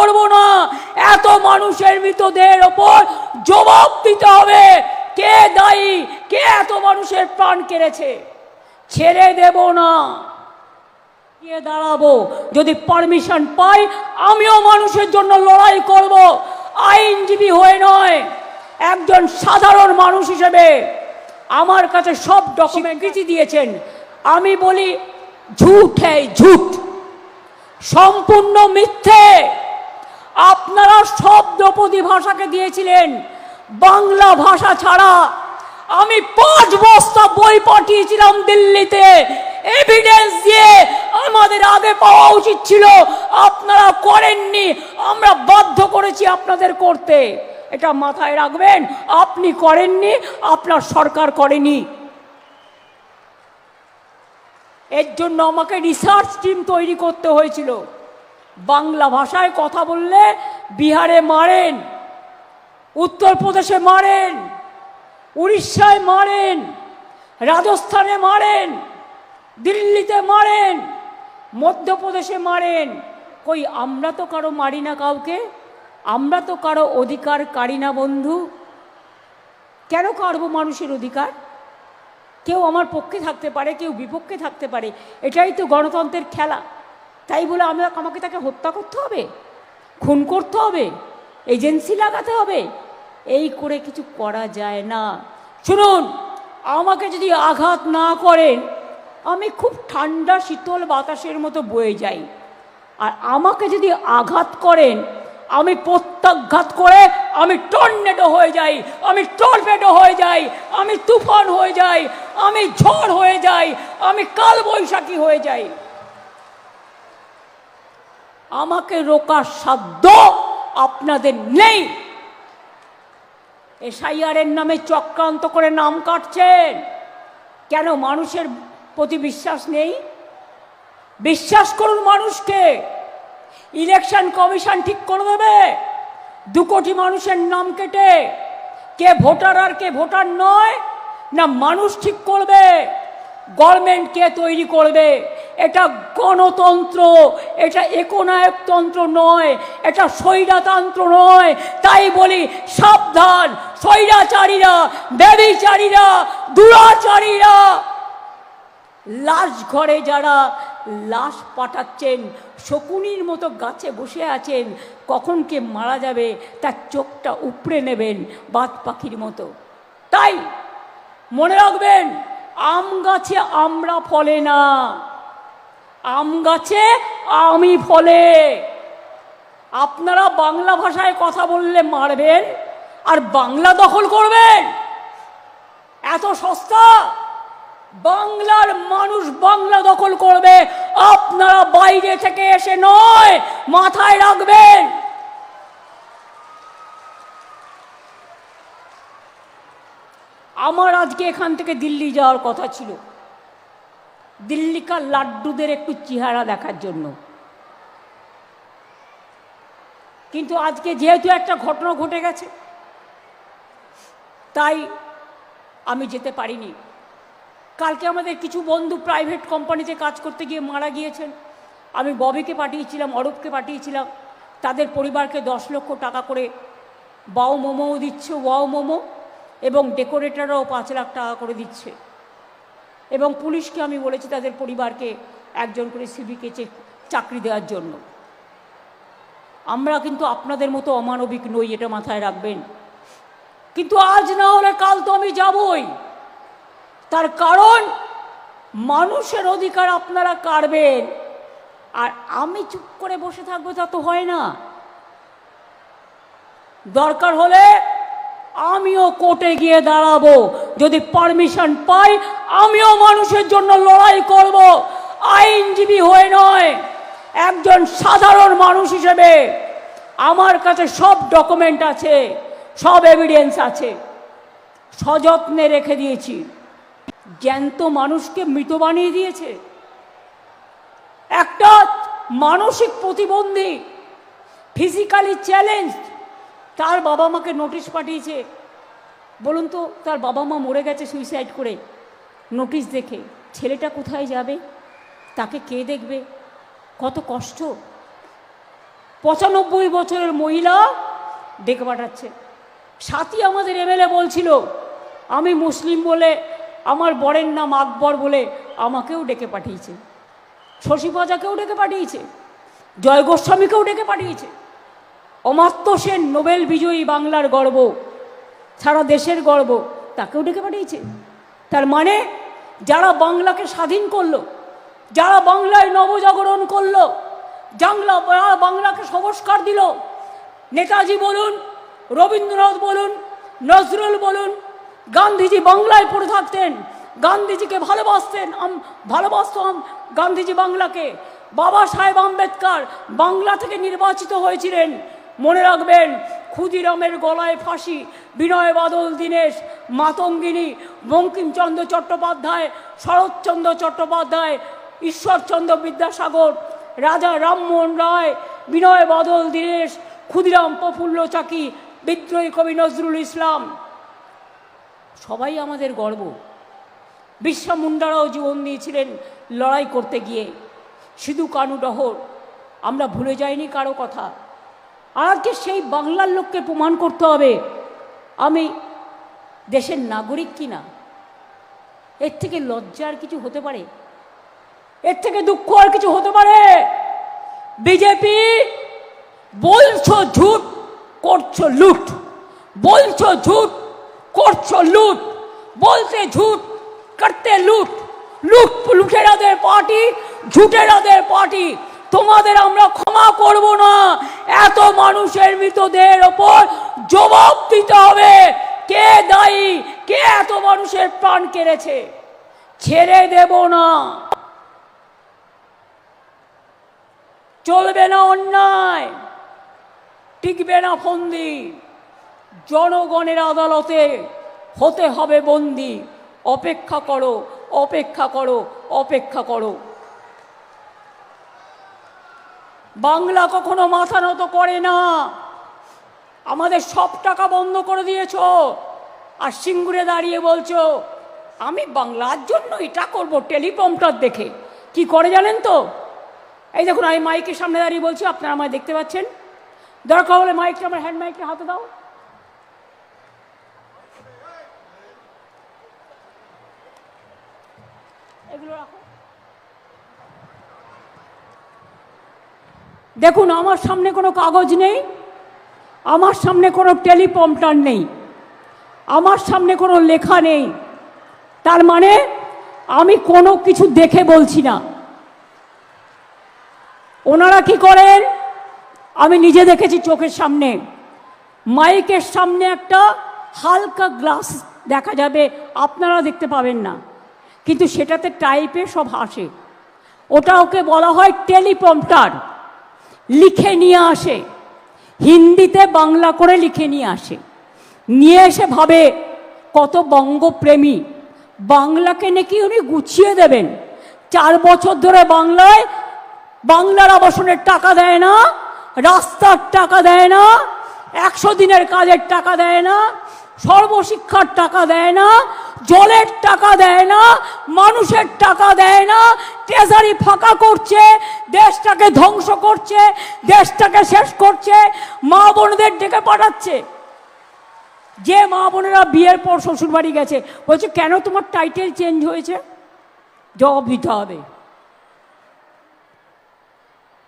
করব না। এত মানুষের মৃতদেহের ওপর জবাব দিতে হবে, কে দায়ী, কে এত মানুষের প্রাণ কেড়েছে। ছেড়ে দেব না, গিয়ে দাঁড়াবো। যদি পারমিশন পাই আমিও মানুষের জন্য লড়াই করব, আইনজীবী হয়ে নয়, একজন সাধারণ মানুষ হিসেবে। আমার কাছে সব ডকুমেন্ট দিয়েছেন। আমি বলি ঝুট, ঝুট, সম্পূর্ণ মিথ্যে। আপনারা শব্দপদী ভাষাকে দিয়েছিলেন, বাংলা ভাষা ছাড়া আমি 5 বস্তা বই পাঠিয়েছিলাম দিল্লিতে এভিডেন্স দিয়ে। আমাদের আগে পাওয়া উচিত ছিল, আপনারা করেননি, আমরা বাধ্য করেছি আপনাদের করতে। এটা মাথায় রাখবেন, আপনি করেননি, আপনার সরকার করেনি। এর জন্য আমাকে রিসার্চ টিম তৈরি করতে হয়েছিল। বাংলা ভাষায় কথা বললে বিহারে মারেন, উত্তরপ্রদেশে মারেন, উড়িষ্যায় মারেন, রাজস্থানে মারেন, দিল্লিতে মারেন, মধ্যপ্রদেশে মারেন। কই আমরা তো কারো মারি না কাউকে, আমরা তো কারো অধিকার কারি না বন্ধু। কেন কারবো মানুষের অধিকার? কেউ আমার পক্ষে থাকতে পারে, কেউ বিপক্ষে থাকতে পারে, এটাই তো গণতন্ত্রের খেলা। তাই বলে আমাকে তাকে হত্যা করতে হবে, খুন করতে হবে, এজেন্সি লাগাতে হবে? এই করে কিছু করা যায় না। শুনুন, আমাকে যদি আঘাত না করেন আমি খুব ঠান্ডা শীতল বাতাসের মতো বয়ে যাই, আর আমাকে যদি আঘাত করেন আমি প্রত্যাঘাত করে আমি টর্নেডো হয়ে যাই, আমি টর্পেডো হয়ে যাই, আমি তুফান হয়ে যাই, আমি ঝড় হয়ে যাই, আমি কালবৈশাখী হয়ে যাই। আমাকে রোকার সাধ্য আপনাদের নেই। এসআইআরের নামে চক্রান্ত করে নাম কাটছেন কেন? মানুষের প্রতি বিশ্বাস নেই? বিশ্বাস করুন মানুষকে। ইলেকশন কমিশন ঠিক করে দেবে 2 কোটি মানুষের নাম কেটে কে ভোটার আর কে ভোটার নয়, না মানুষ ঠিক করবে? গভর্নমেন্ট কে তৈরি করবে? এটা গণতন্ত্র, এটা একনায়কতন্ত্র নয়, এটা স্বৈরতন্ত্র নয়। তাই বলি সাবধান, স্বৈরাচারীরা, ব্যভিচারীরা, দুরাচারীরা, লাশ ঘরে যারা লাশ পাঠাচ্ছেন, শকুনির মতো গাছে বসে আছেন, কখন কে মারা যাবে তার চোখটা উপড়ে নেবেন বাদ পাখির মতো। তাই মনে রাখবেন, আম গাছে আমরা ফলে না, আম গাছে আমি ফলে। আপনারা বাংলা ভাষায় কথা বললে মারবেন আর বাংলা দখল করবেন? এত সস্তা? বাংলার মানুষ বাংলা দখল করবে, আপনারা বাইরে থেকে এসে নয়, মাথায় রাখবেন। আমার আজকে এখান থেকে দিল্লি যাওয়ার কথা ছিল, দিল্লিকার লাড্ডুদের একটু চেহারা দেখার জন্য, কিন্তু আজকে যেহেতু একটা ঘটনা ঘটে গেছে তাই আমি যেতে পারিনি। কালকে আমাদের কিছু বন্ধু প্রাইভেট কোম্পানিতে কাজ করতে গিয়ে মারা গিয়েছেন। আমি ববিকে পাঠিয়েছিলাম, অরূপকে পাঠিয়েছিলাম, তাদের পরিবারকে 10 লক্ষ টাকা করে বাও মোমোও দিচ্ছে, ওয়াও মোমো, এবং ডেকোরেটররাও 5 লাখ টাকা করে দিচ্ছে। এবং পুলিশকে আমি বলেছি তাদের পরিবারকে একজন করে সিভিকে চাকরি দেওয়ার জন্য। আমরা কিন্তু আপনাদের মতো অমানবিক নই, এটা মাথায় রাখবেন। কিন্তু আজ না হলে কাল তো আমি যাবই। তার কারণ মানুষের অধিকার আপনারা কাড়বেন আর আমি চুপ করে বসে থাকবো, তা তো হয় না। দরকার হলে আমিও কোর্টে গিয়ে দাঁড়াবো, যদি পারমিশন পাই আমিও মানুষের জন্য লড়াই করব, আইনজীবী হয়ে নয়, একজন সাধারণ মানুষ হিসেবে। আমার কাছে সব ডকুমেন্ট আছে, সব এভিডেন্স আছে, সযত্নে রেখে দিয়েছি। জ্যান্ত মানুষকে মৃত বানিয়ে দিয়েছে। একটা মানসিক প্রতিবন্ধী, ফিজিক্যালি চ্যালেঞ্জ, তার বাবা মাকে নোটিশ পাঠিয়েছে। বলুন তো, তার বাবা মা মরে গেছে সুইসাইড করে, নোটিশ দেখে। ছেলেটা কোথায় যাবে? তাকে কে দেখবে? কত কষ্ট। 95 বছরের মহিলা ডেকে পাঠাচ্ছে। সাথী আমাদের এমএলএ বলছিল, আমি মুসলিম বলে, আমার বরের নাম আকবর বলে আমাকেও ডেকে পাঠিয়েছে, শশী পাজাকেও ডেকে পাঠিয়েছে, জয় গোস্বামীকেও ডেকে পাঠিয়েছে। অমাত্য সেন নোবেল বিজয়ী, বাংলার গর্ব, সারা দেশের গর্ব, তাকেও ডেকে পাঠিয়েছে। তার মানে যারা বাংলাকে স্বাধীন করলো, যারা বাংলায় নবজাগরণ করলো, যারা বাংলাকে সংস্কার দিল, নেতাজি বলুন, রবীন্দ্রনাথ বলুন, নজরুল বলুন, গান্ধীজি বাংলায় পড়ে থাকতেন, গান্ধীজিকে ভালোবাসতাম গান্ধীজি বাংলাকে। বাবা সাহেব আম্বেদকর বাংলা থেকে নির্বাচিত হয়েছিলেন। মনে রাখবেন, ক্ষুদিরামের গলায় ফাঁসি, বিনয় বাদল দীনেশ, মাতঙ্গিনী, বঙ্কিমচন্দ্র চট্টোপাধ্যায়, শরৎচন্দ্র চট্টোপাধ্যায়, ঈশ্বরচন্দ্র বিদ্যাসাগর, রাজা রামমোহন রায়, বিনয় বাদল দীনেশ, ক্ষুদিরাম প্রফুল্ল চাকি, বিদ্রোহী কবি নজরুল ইসলাম, সবাই আমাদের গর্ব। বিরসা মুন্ডারাও জীবন দিয়েছিলেন লড়াই করতে গিয়ে। সিধু কানু ডহর, আমরা ভুলে যাইনি কারো কথা। আজকে সেই বাংলার লোককে প্রমাণ করতে হবে আমি দেশের নাগরিক কিনা। এর থেকে লজ্জা আর কিছু হতে পারে? এর থেকে দুঃখ আর কিছু হতে পারে? বিজেপি বলছো ঝুট, করছো লুট, বলছো ঝুট, করছো লুট, বলতে ঝুট, করতে লুট। লুটেরাদের পার্টি, ঝুটেরাদের পার্টি। তোমাদের আমরা ক্ষমা করব না। এত মানুষের মৃতদেহের ওপর জবাব দিতে হবে, কে দায়ী, কে এত মানুষের প্রাণ কেড়েছে। ছেড়ে দেব না, চলবে না অন্যায়, টিকবে না ফন্দি। জনগণের আদালতে হতে হবে বন্দী। অপেক্ষা করো, অপেক্ষা করো, অপেক্ষা করো। বাংলা কখনো মাথা নত করে না। আমাদের সব টাকা বন্ধ করে দিয়েছো, আর সিঙ্গুরে দাঁড়িয়ে বলছো আমি বাংলার জন্য এটা করবো টেলিপ্রম্পটার দেখে। কি করে জানেন তো? এই দেখুন, আমি মাইকের সামনে দাঁড়িয়ে বলছি, আপনারা আমায় দেখতে পাচ্ছেন। দরকার হলে মাইকটা, আমার হ্যান্ড মাইকটা হাতে দাও। এগুলো রাখো। দেখুন, আমার সামনে কোনো কাগজ নেই, আমার সামনে কোনো টেলিপ্রম্পটার নেই, আমার সামনে কোনো লেখা নেই। তার মানে আমি কোনো কিছু দেখে বলছি না। ওনারা কি করেন আমি নিজে দেখেছি চোখের সামনে। মাইকের সামনে একটা হালকা গ্লাস দেখা যাবে, আপনারা দেখতে পাবেন না, কিন্তু সেটাতে টাইপে সব আসে। ওকে বলা হয় টেলিপ্রম্পটার। লিখে নিয়ে আসে, হিন্দিতে বাংলা করে লিখে নিয়ে আসে। নিয়ে এসে ভাবে কত বঙ্গপ্রেমী, বাংলাকে নাকি উনি গুছিয়ে দেবেন। 4 বছর ধরে বাংলার আবাসনের টাকা দেয় না, রাস্তার টাকা দেয় না, 100 দিনের কাজের টাকা দেয় না, সর্বশিক্ষার টাকা দেয় না, জলের টাকা দেয় না, মানুষের টাকা দেয় না। ট্রেজারি ফাঁকা করছে, দেশটাকে ধ্বংস করছে, দেশটাকে শেষ করছে। মা বোনদের ডেকে পাঠাচ্ছে। যে মা বোনেরা বিয়ের পর শ্বশুর বাড়ি গেছে, বলছে কেন তোমার টাইটেল চেঞ্জ হয়েছে? জবাব দিতে হবে।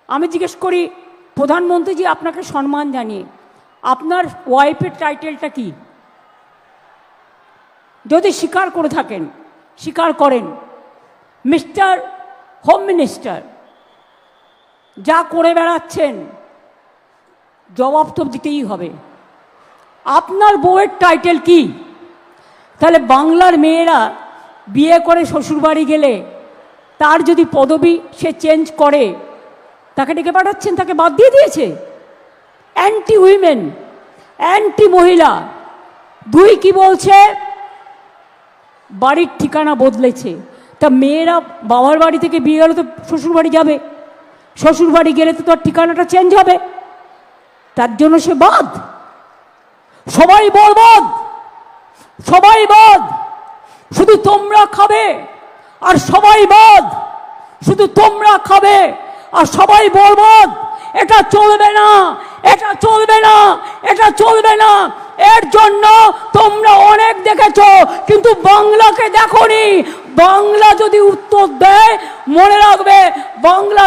আমি জিজ্ঞেস করি, প্রধানমন্ত্রীজি আপনাকে সম্মান জানিয়ে আপনার ওয়াইফের টাইটেলটা কি? যদি স্বীকার করে থাকেন, স্বীকার করেন, মিস্টার হোম মিনিস্টার যা করে বেড়াচ্ছেন, জবাব তো দিতেই হবে। আপনার বউয়ের টাইটেল কি? তাহলে বাংলার মেয়েরা বিয়ে করে শ্বশুরবাড়ি গেলে তার যদি পদবি সে চেঞ্জ করে, তাকে ডেকে পাঠাচ্ছেন, তাকে বাদ দিয়ে দিয়েছে। অ্যান্টি উইমেন, অ্যান্টি মহিলা। 2 কি বলছে? বাড়ির ঠিকানা বদলেছে। তা মেয়েরা বাবার বাড়ি থেকে বিয়ে হলে তো শ্বশুর বাড়ি যাবে, শ্বশুর বাড়ি গেলে তো তার ঠিকানাটা চেঞ্জ হবে, তার জন্য সে বাদ। সবাই বরবাদ, সবাই বাদ, শুধু তোমরা খাবে আর সবাই বাদ, শুধু তোমরা খাবে আর সবাই বরবাদ। এটা চলবে না, এটা চলবে না, এটা চলবে না। এর জন্য তোমরা অনেক দেখেছো, কিন্তু বাংলাকে দেখোনি। বাংলা যদি উত্তর দেয়, মনে রাখবে বাংলা